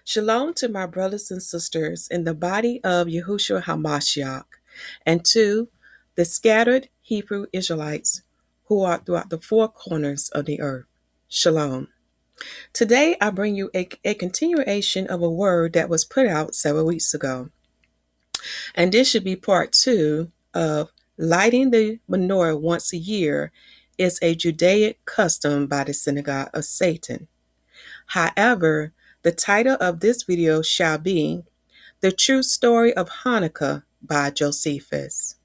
Shalom to my brothers and sisters in the body of Yahushua HaMashyah, and to the scattered Hebrew Israelites who are throughout the four corners of the earth. Shalom. Today I bring you a continuation of a word that was put out several weeks ago. And this should be part 2 of lighting the menorah once a year is a Judaic custom by the Synagogue of Satan. However, the title of this video shall be The True Story of Hanukah by Josephus.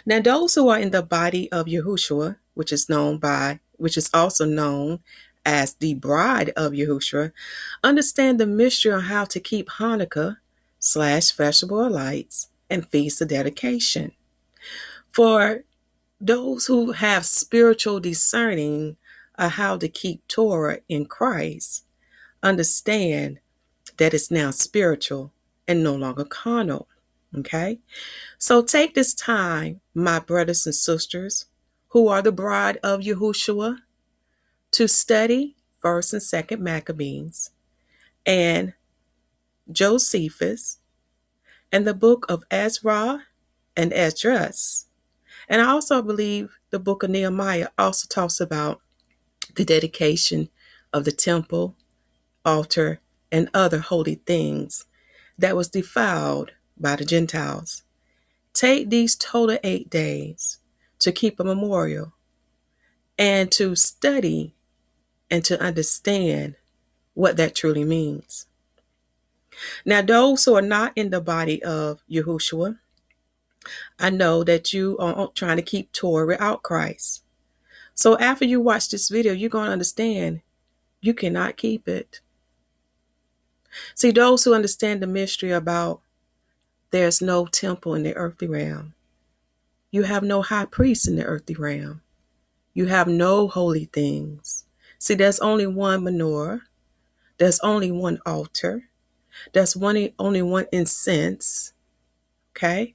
Now, those who are in the body of Yahushua, which is also known as the bride of Yahushua, understand the mystery on how to keep Hanukah / Festival of Lights and Feast of Dedication. For those who have spiritual discerning of how to keep Torah in Christ, understand that it's now spiritual and no longer carnal. Okay? So take this time, my brothers and sisters, who are the bride of Yahushua, to study 1st and 2nd Maccabees and Josephus and the book of Ezra and Esdras. And I also believe the book of Nehemiah also talks about the dedication of the temple, altar, and other holy things that was defiled by the Gentiles. Take these total 8 days to keep a memorial and to study and to understand what that truly means. Now, those who are not in the body of Yahushua, I know that you are trying to keep Torah without Christ. So after you watch this video, you're going to understand you cannot keep it. See, those who understand the mystery about there's no temple in the earthly realm. You have no high priest in the earthly realm. You have no holy things. See, there's only one menorah. There's only one altar. There's only one incense. Okay?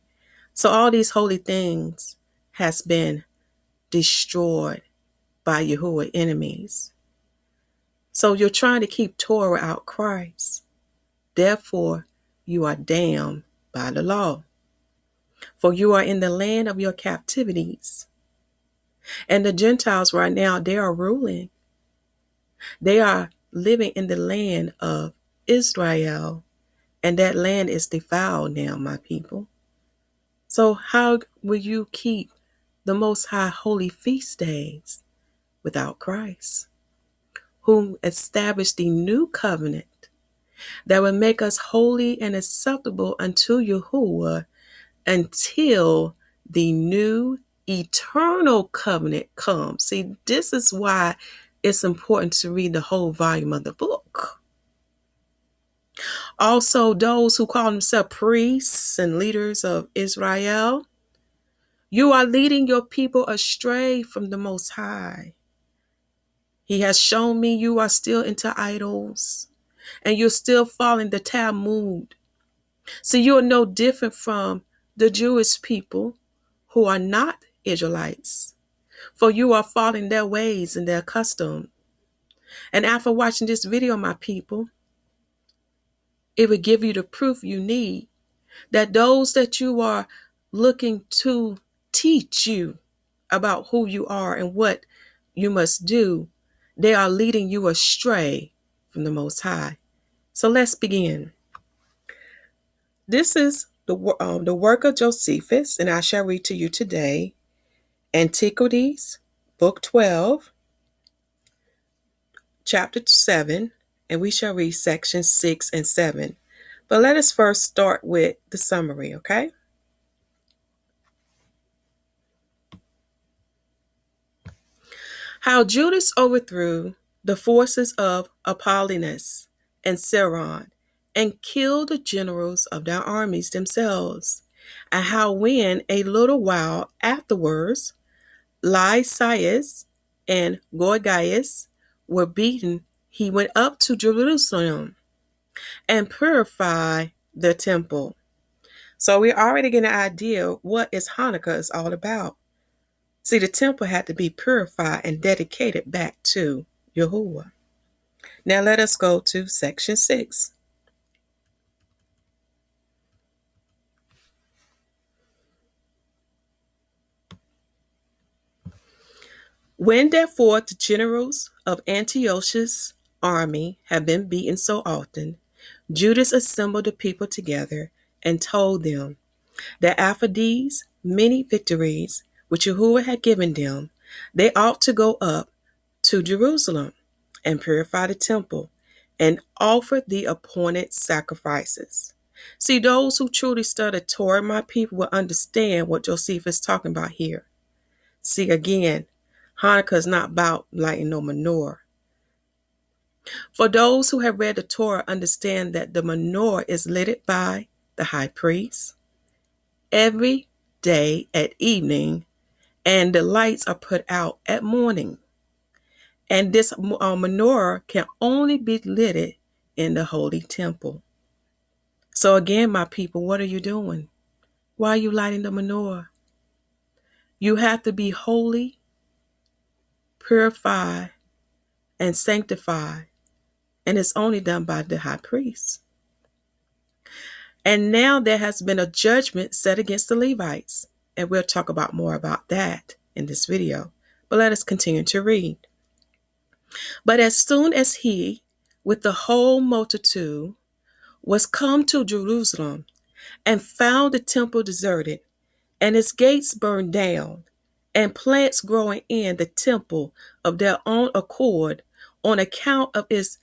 So all these holy things has been destroyed by Yahuwah enemies. So you're trying to keep Torah without Christ. Therefore, you are damned by the law. For you are in the land of your captivities. And the Gentiles right now, they are ruling. They are living in the land of Israel. And that land is defiled now, my people. So how will you keep the Most High holy feast days without Christ, whom established the new covenant that will make us holy and acceptable unto Yahuwah until the new eternal covenant comes? See, this is why it's important to read the whole volume of the book. Also, those who call themselves priests and leaders of Israel, you are leading your people astray from the Most High. He has shown me you are still into idols and you're still following the Talmud. So you are no different from the Jewish people who are not Israelites, for you are following their ways and their custom. And after watching this video, my people, it will give you the proof you need that those that you are looking to teach you about who you are and what you must do, they are leading you astray from the Most High. So let's begin. This is the work of Josephus, and I shall read to you today Antiquities, Book 12, Chapter 7, and we shall read sections 6 and 7. But let us first start with the summary, okay? How Judas overthrew the forces of Apollonius and Saron and killed the generals of their armies themselves, and how when a little while afterwards Lysias and Gorgias were beaten, he went up to Jerusalem and purified the temple. So we already get an idea what is Hanukah is all about. See, the temple had to be purified and dedicated back to Yahuwah. Now let us go to section 6. When therefore the generals of Antiochus' army had been beaten so often, Judas assembled the people together and told them that after these many victories which Yahuwah had given them, they ought to go up to Jerusalem and purify the temple and offer the appointed sacrifices. See, those who truly study Torah, my people, will understand what Josephus is talking about here. See, again, Hanukah is not about lighting no menorah. For those who have read the Torah understand that the menorah is lit by the high priest every day at evening, and the lights are put out at morning. And this menorah can only be lit in the holy temple. So again, my people, what are you doing? Why are you lighting the menorah? You have to be holy, purified, and sanctified. And it's only done by the high priest. And now there has been a judgment set against the Levites. And we'll talk about more about that in this video. But let us continue to read. But as soon as he, with the whole multitude, was come to Jerusalem and found the temple deserted, and its gates burned down, and plants growing in the temple of their own accord on account of its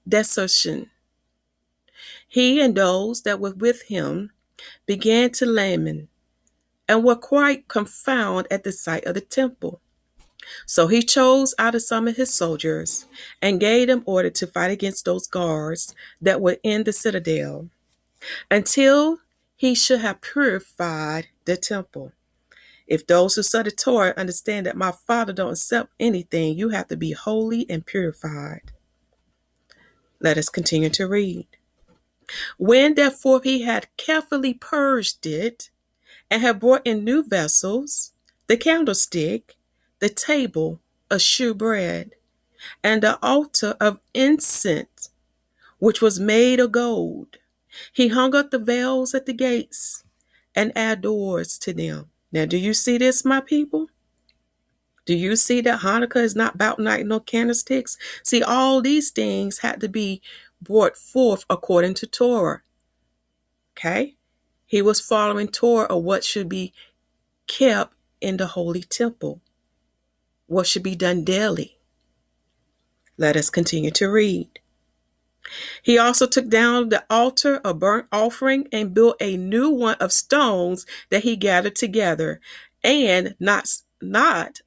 desertion, he and those that were with him began to lament, and were quite confounded at the sight of the temple. So he chose out of some of his soldiers, and gave them order to fight against those guards that were in the citadel, until he should have purified the temple. If those who study Torah understand that my Father don't accept anything, you have to be holy and purified. Let us continue to read. When therefore he had carefully purged it, and had brought in new vessels, the candlestick, the table of shewbread, and the altar of incense, which was made of gold, he hung up the veils at the gates and added doors to them. Now, do you see this, my people? Do you see that Hanukah is not about lighting no candlesticks? See, all these things had to be brought forth according to Torah. Okay? He was following Torah of what should be kept in the holy temple, what should be done daily. Let us continue to read. He also took down the altar of burnt offering and built a new one of stones that he gathered together, and not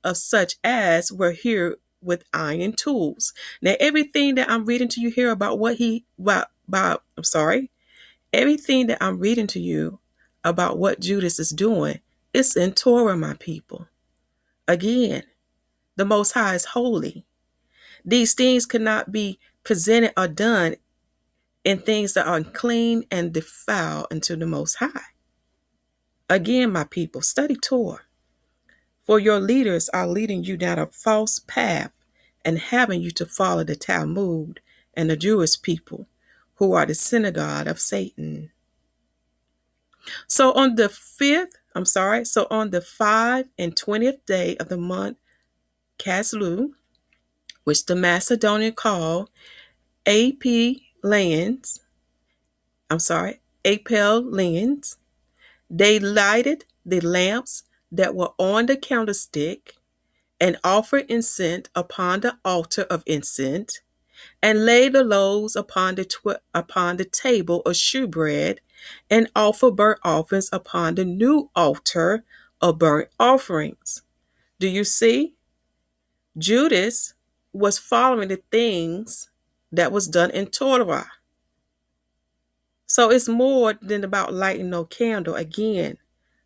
of such as were here with iron tools. Now, everything that I'm reading to you here about everything that I'm reading to you about what Judas is doing, it's in Torah, my people. Again, the Most High is holy. These things cannot be presented or done in things that are unclean and defiled unto the Most High. Again, my people, study Torah. For your leaders are leading you down a false path and having you to follow the Talmud and the Jewish people, who are the synagogue of Satan. So on the 5 and 20th day of the month Caslu, which the Macedonian call Apel lands, they lighted the lamps that were on the candlestick and offered incense upon the altar of incense, and laid the loaves upon the table of shewbread, and offered burnt offerings upon the new altar of burnt offerings. Do you see? Judas was following the things that was done in Torah. So it's more than about lighting no candle. Again,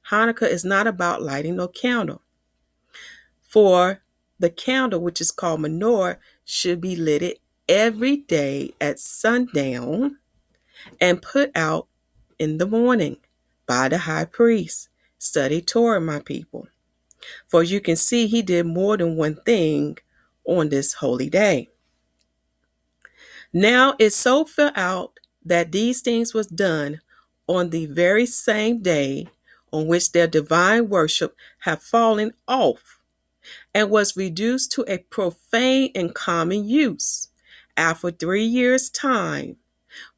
Hanukah is not about lighting no candle. For the candle, which is called menorah, should be lit every day at sundown and put out in the morning by the high priest. Study Torah, my people. For you can see he did more than one thing on this holy day. Now it so fell out that these things was done on the very same day on which their divine worship had fallen off and was reduced to a profane and common use after 3 years' time.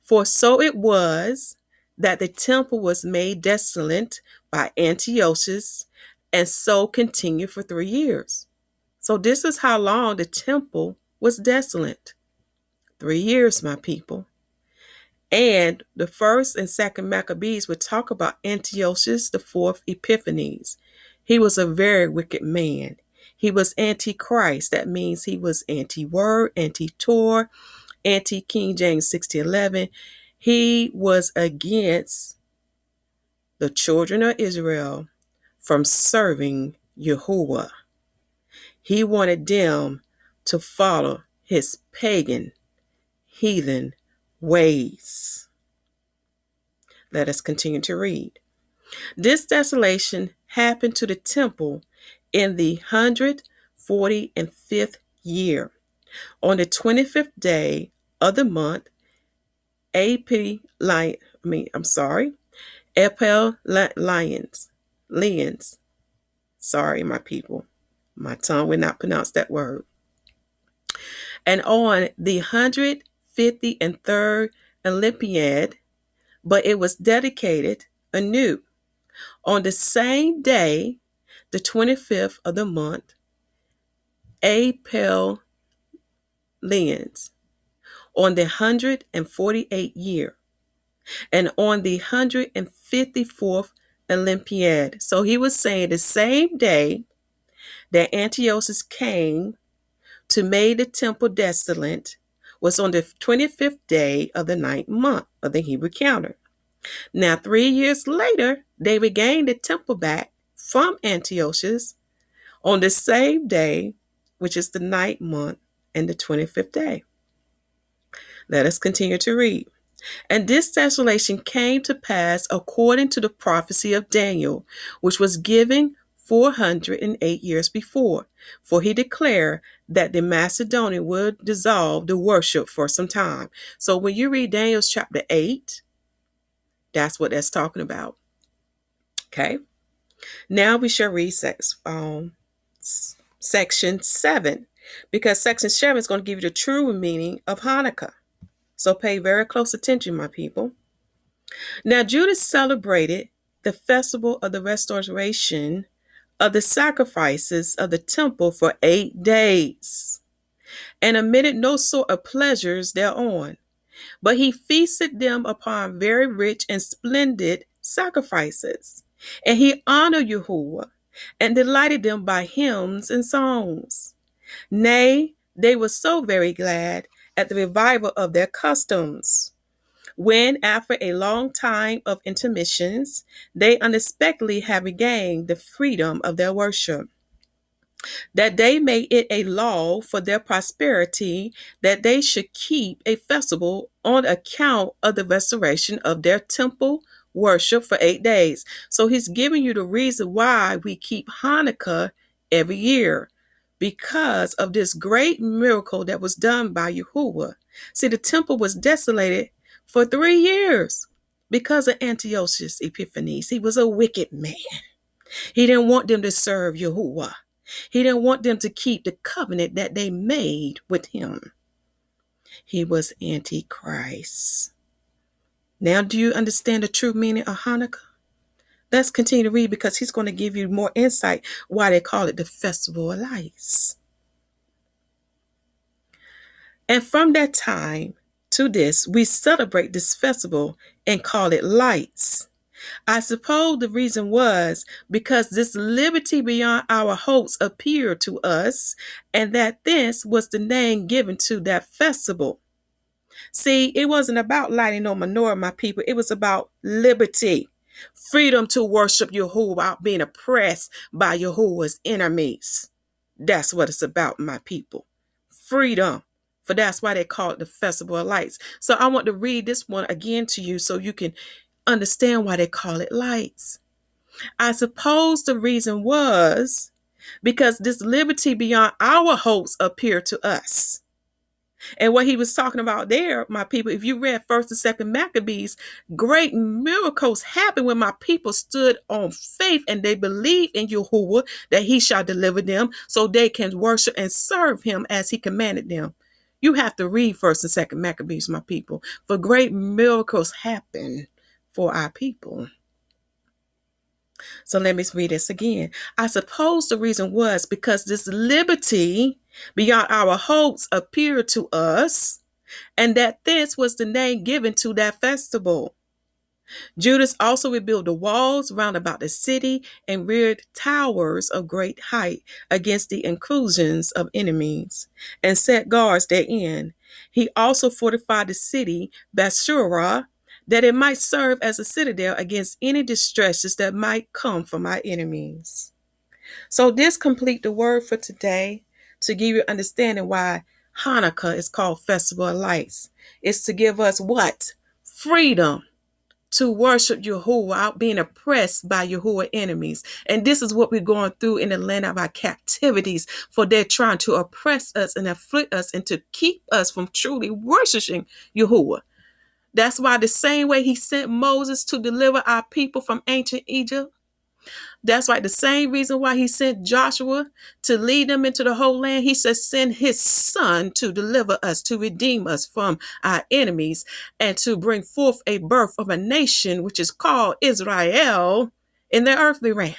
For so it was that the temple was made desolate by Antiochus, and so continued for 3 years. So this is how long the temple was desolate. 3 years, my people. And the first and second Maccabees would talk about Antiochus the fourth Epiphanes. He was a very wicked man. He was antichrist. That means he was anti-word, anti-Torah, anti-King James 1611. He was against the children of Israel from serving Yahuwah. He wanted them to follow his pagan, heathen ways. Let us continue to read. This desolation happened to the temple in the 145th year, on the 25th day of the month, Epel Lions. Sorry, my people. My tongue will not pronounce that word. And on the 153rd Olympiad, but it was dedicated anew on the same day, the 25th of the month, Epel Lions, on the 148th year, and on the 154th Olympiad. So he was saying the same day that Antiochus came to make the temple desolate was on the 25th day of the 9th month of the Hebrew calendar. Now, 3 years later, they regained the temple back from Antiochus on the same day, which is the 9th month and the 25th day. Let us continue to read. And this desolation came to pass according to the prophecy of Daniel, which was given 408 years before. For he declared that the Macedonian would dissolve the worship for some time. So when you read Daniel chapter 8, that's what that's talking about. Okay. Now we shall read section 7, because section 7 is going to give you the true meaning of Hanukah. So pay very close attention, my people. Now Judah celebrated the festival of the restoration of the sacrifices of the temple for 8 days, and omitted no sort of pleasures thereon, but he feasted them upon very rich and splendid sacrifices, and he honored Yahuwah, and delighted them by hymns and songs. Nay, they were so very glad at the revival of their customs, when after a long time of intermissions, they unexpectedly have regained the freedom of their worship, that they made it a law for their prosperity that they should keep a festival on account of the restoration of their temple worship for 8 days. So he's giving you the reason why we keep Hanukkah every year, because of this great miracle that was done by Yahuwah. See, the temple was desolated for 3 years because of Antiochus Epiphanes. He was a wicked man. He didn't want them to serve Yahuwah. He didn't want them to keep the covenant that they made with him. He was Antichrist. Now, do you understand the true meaning of Hanukkah? Let's continue to read, because he's going to give you more insight why they call it the Festival of Lights. And from that time to this, we celebrate this festival and call it lights. I suppose the reason was because this liberty beyond our hopes appeared to us, and that this was the name given to that festival. See, it wasn't about lighting no menorah, my people. It was about liberty, freedom to worship Yahuwah without being oppressed by Yahuwah's enemies. That's what it's about, my people. Freedom. For that's why they call it the Festival of Lights. So I want to read this one again to you so you can understand why they call it lights. I suppose the reason was because this liberty beyond our hopes appeared to us. And what he was talking about there, my people, if you read 1st and 2nd Maccabees, great miracles happened when my people stood on faith and they believed in Yahuwah that he shall deliver them so they can worship and serve him as he commanded them. You have to read 1st and 2nd Maccabees, my people, for great miracles happen for our people. So let me read this again. I suppose the reason was because this liberty beyond our hopes appeared to us, and that this was the name given to that festival. Judas also rebuilt the walls round about the city and reared towers of great height against the incursions of enemies, and set guards therein. He also fortified the city Basura, that it might serve as a citadel against any distresses that might come from our enemies. So this complete the word for today, to give you understanding why Hanukah is called Festival of Lights. It's to give us what? Freedom to worship Yahuwah without being oppressed by Yahuwah enemies. And this is what we're going through in the land of our captivities, for they're trying to oppress us and afflict us and to keep us from truly worshiping Yahuwah. That's why the same way he sent Moses to deliver our people from ancient Egypt, that's why the same reason why he sent Joshua to lead them into the whole land, he says, send his son to deliver us, to redeem us from our enemies, and to bring forth a birth of a nation, which is called Israel, in the earthly realm.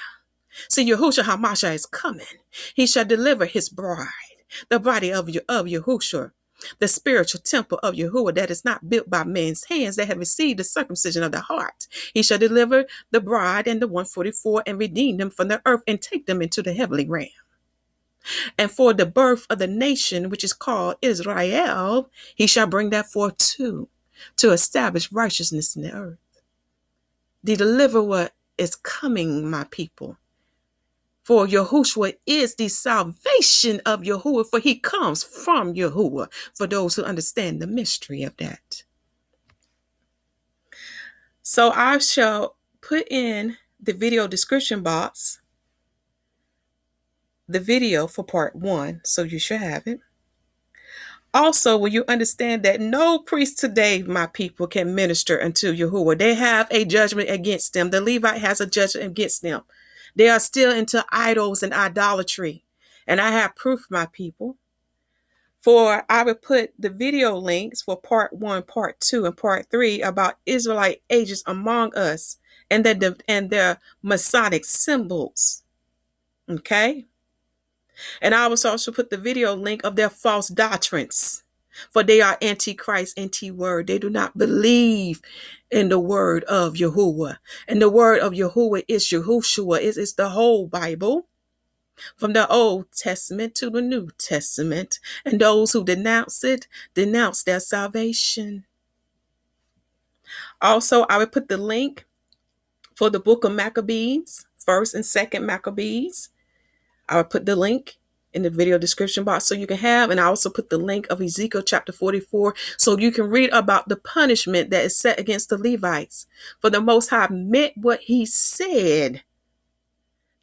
See, Yahushua HaMashyah is coming. He shall deliver his bride, the body of Yahushua, the spiritual temple of Yahuwah that is not built by men's hands, that have received the circumcision of the heart. He shall deliver the bride and the 144 and redeem them from the earth and take them into the heavenly realm. And for the birth of the nation, which is called Israel, he shall bring that forth too, to establish righteousness in the earth. The deliverer is coming, my people. For Yahushua is the salvation of Yahuwah, for he comes from Yahuwah, for those who understand the mystery of that. So I shall put in the video description box the video for part 1, so you should have it. Also, will you understand that no priest today, my people, can minister unto Yahuwah? They have a judgment against them. The Levite has a judgment against them. They are still into idols and idolatry. And I have proof, my people. For I will put the video links for part 1, part 2, and part 3 about Israelite agents among us and their Masonic symbols. Okay? And I will also put the video link of their false doctrines. For they are Antichrist, anti-word. They do not believe in the word of Yahuwah. And the word of Yahuwah is Yahushua. It's the whole Bible, from the Old Testament to the New Testament. And those who denounce it, denounce their salvation. Also, I will put the link for the book of Maccabees, 1st and 2nd Maccabees. I will put the link in the video description box so you can have, and I also put the link of Ezekiel chapter 44 so you can read about the punishment that is set against the Levites. For the Most High meant what he said.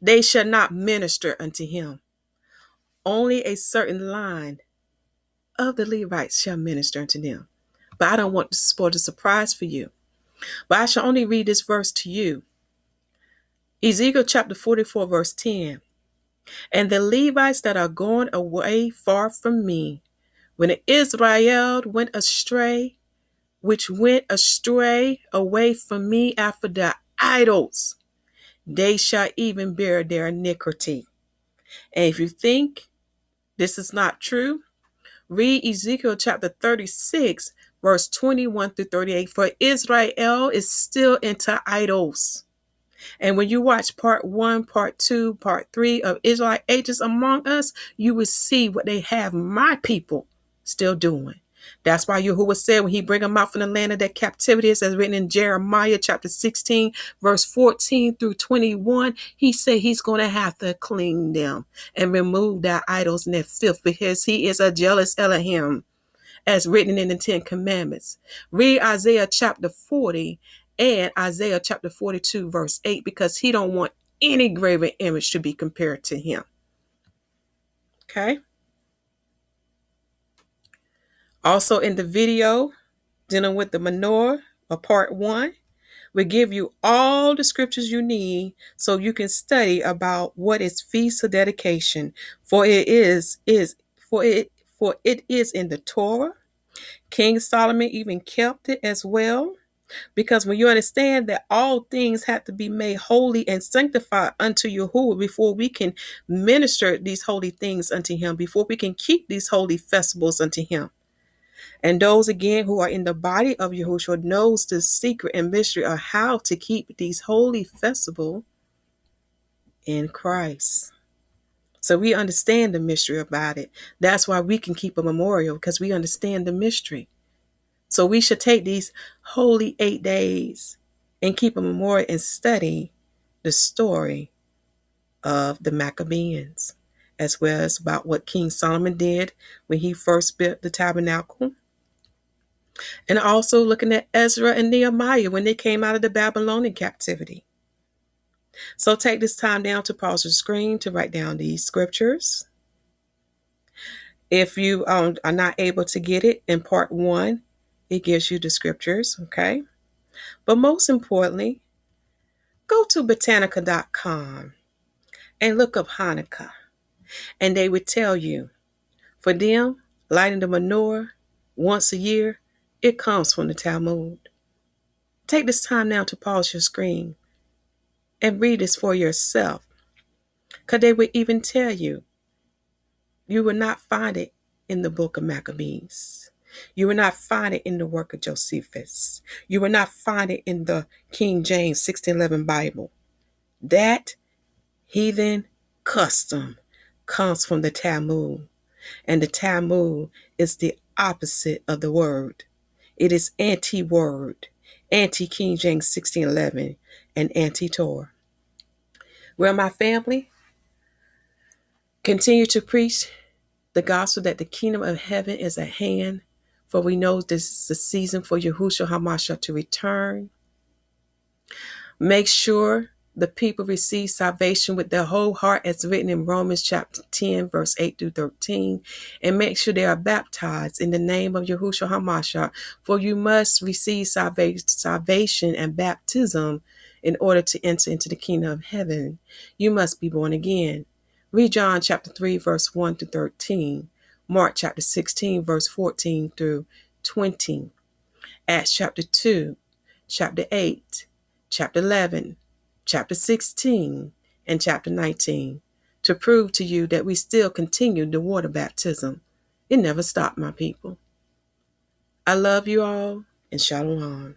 They shall not minister unto him. Only a certain line of the Levites shall minister unto them. But I don't want to spoil the surprise for you. But I shall only read this verse to you. Ezekiel chapter 44 verse 10. And the Levites that are gone away far from me, when Israel went astray, which went astray away from me after the idols, they shall even bear their iniquity. And if you think this is not true, read Ezekiel chapter 36, verse 21 through 38. For Israel is still into idols. And when you watch part 1, part 2, part 3 of Israelite Agents among us, you will see what they have my people still doing. That's why Yahuwah said when he bring them out from the land of their captivity, as written in Jeremiah chapter 16, verse 14 through 21, he said he's going to have to clean them and remove their idols and their filth, because he is a jealous Elohim, as written in the 10 Commandments. Read Isaiah chapter 40 and Isaiah chapter 42 verse 8, because he don't want any graven image to be compared to him. Okay. Also in the video dealing with the menorah, part 1, we give you all the scriptures you need so you can study about what is feast of dedication, for it is in the Torah. King Solomon even kept it as well, because when you understand that all things have to be made holy and sanctified unto Yahuwah before we can minister these holy things unto him, before we can keep these holy festivals unto him. And those again who are in the body of Yahushua knows the secret and mystery of how to keep these holy festivals in Christ. So we understand the mystery about it. That's why we can keep a memorial, because we understand the mystery. So we should take these holy 8 days and keep a memorial and study the story of the Maccabees, as well as about what King Solomon did when he first built the tabernacle. And also looking at Ezra and Nehemiah when they came out of the Babylonian captivity. So take this time down to pause the screen to write down these scriptures. If you are not able to get it in part 1, it gives you the scriptures, okay? But most importantly, go to botanica.com and look up Hanukah. And they would tell you, for them, lighting the menorah once a year, it comes from the Talmud. Take this time now to pause your screen and read this for yourself. Because they would even tell you, you will not find it in the book of Maccabees. You will not find it in the work of Josephus. You will not find it in the King James 1611 Bible. That heathen custom comes from the Talmud. And the Talmud is the opposite of the word. It is anti-word, anti-King James 1611, and anti-Torah. Well, my family, continue to preach the gospel that the kingdom of heaven is at hand, for we know this is the season for Yahushua HaMashyah to return. Make sure the people receive salvation with their whole heart, as written in Romans chapter 10, verse 8 through 13. And make sure they are baptized in the name of Yahushua HaMashyah, for you must receive salvation and baptism in order to enter into the kingdom of heaven. You must be born again. Read John chapter 3, verse 1 through 13. Mark chapter 16, verse 14 through 20. Acts chapter 2, chapter 8, chapter 11, chapter 16, and chapter 19 to prove to you that we still continue the water baptism. It never stopped, my people. I love you all, and Shalom.